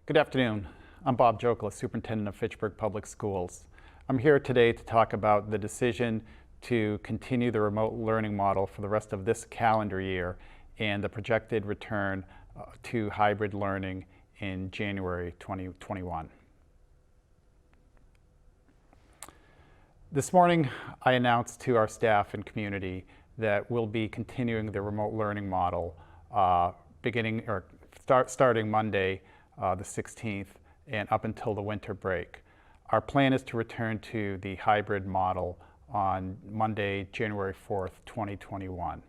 Good afternoon. I'm Bob Jokela, Superintendent of Fitchburg Public Schools. I'm here today to talk about the decision to continue the remote learning model for the rest of this calendar year and the projected return to hybrid learning in January 2021. This morning, I announced to our staff and community that we'll be continuing the remote learning model starting Monday, the 16th, and up until the winter break. Our plan is to return to the hybrid model on Monday, January 4th, 2021.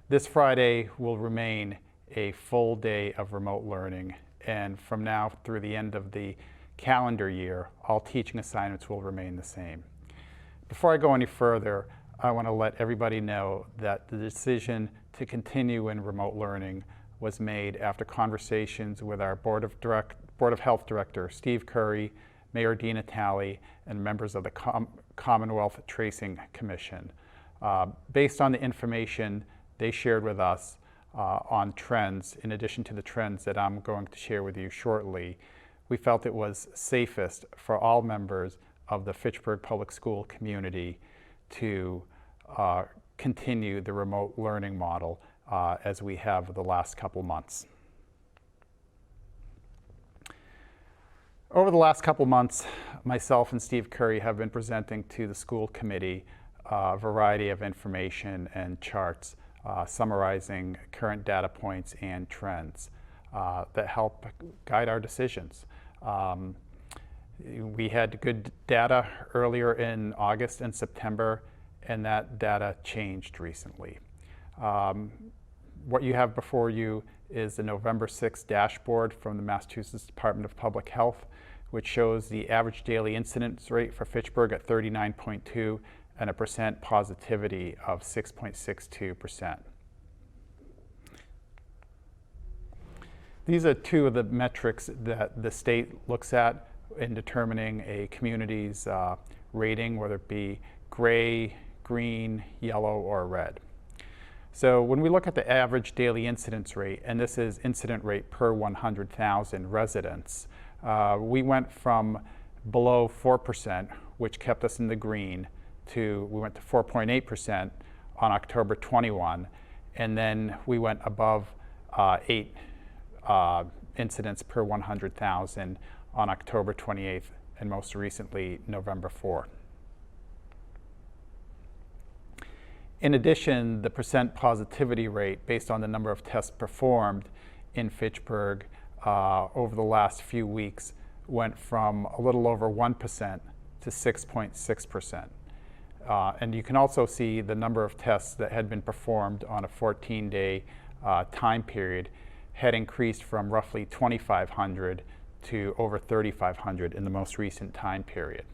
This Friday will remain a full day of remote learning, and from now through the end of the calendar year, all teaching assignments will remain the same. Before I go any further, I want to let everybody know that the decision to continue in remote learning was made after conversations with our Board of Health Director, Steve Curry, Mayor Dina Talley, and members of the Commonwealth Tracing Commission. Based on the information they shared with us on trends, in addition to the trends that I'm going to share with you shortly, we felt it was safest for all members of the Fitchburg Public School community to continue the remote learning model as we have the last couple months. Over the last couple months, myself and Steve Curry have been presenting to the school committee a variety of information and charts summarizing current data points and trends that help guide our decisions. We had good data earlier in August and September, and that data changed recently. What you have before you is the November 6th dashboard from the Massachusetts Department of Public Health, which shows the average daily incidence rate for Fitchburg at 39.2 and a percent positivity of 6.62%. These are two of the metrics that the state looks at in determining a community's rating, whether it be gray, green, yellow, or red. So when we look at the average daily incidence rate, and this is incident rate per 100,000 residents, we went from below 4%, which kept us in the green, we went to 4.8% on October 21, and then we went above 8 incidents per 100,000 on October 28th, and most recently, November 4th. In addition, the percent positivity rate based on the number of tests performed in Fitchburg over the last few weeks went from a little over 1% to 6.6%. And you can also see the number of tests that had been performed on a 14-day time period had increased from roughly 2,500 to over 3,500 in the most recent time period.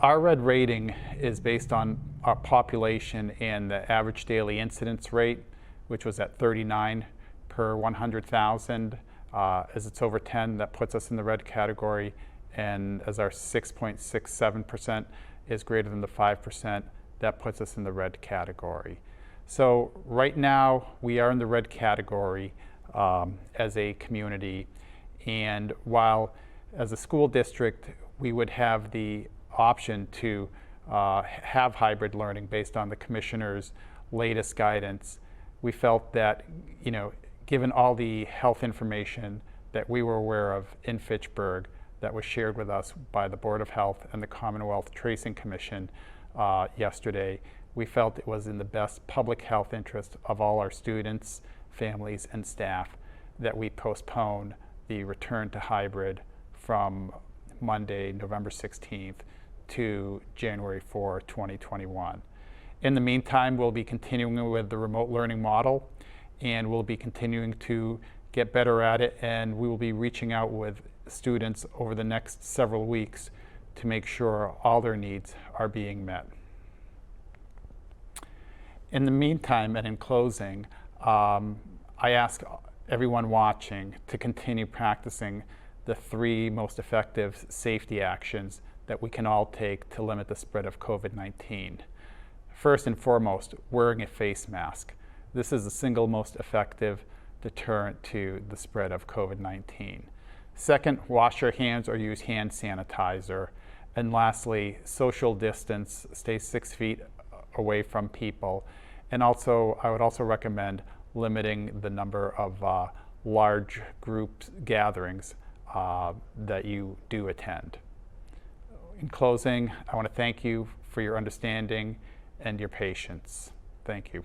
Our red rating is based on our population and the average daily incidence rate, which was at 39 per 100,000. As it's over 10, that puts us in the red category, and as our 6.67% is greater than the 5%, that puts us in the red category. So right now, we are in the red category as a community, and while as a school district, we would have the option to have hybrid learning based on the commissioner's latest guidance, we felt that, given all the health information that we were aware of in Fitchburg that was shared with us by the Board of Health and the Commonwealth Tracing Commission yesterday, we felt it was in the best public health interest of all our students, families, and staff that we postpone the return to hybrid from Monday, November 16th to January 4, 2021. In the meantime, we'll be continuing with the remote learning model, and we'll be continuing to get better at it, and we will be reaching out with students over the next several weeks to make sure all their needs are being met. In the meantime, and in closing, I ask everyone watching to continue practicing the 3 most effective safety actions that we can all take to limit the spread of COVID-19. First and foremost, wearing a face mask. This is the single most effective deterrent to the spread of COVID-19. Second, wash your hands or use hand sanitizer. And lastly, social distance, stay 6 feet away from people. And also, I would also recommend limiting the number of large group gatherings that you do attend. In closing, I want to thank you for your understanding and your patience. Thank you.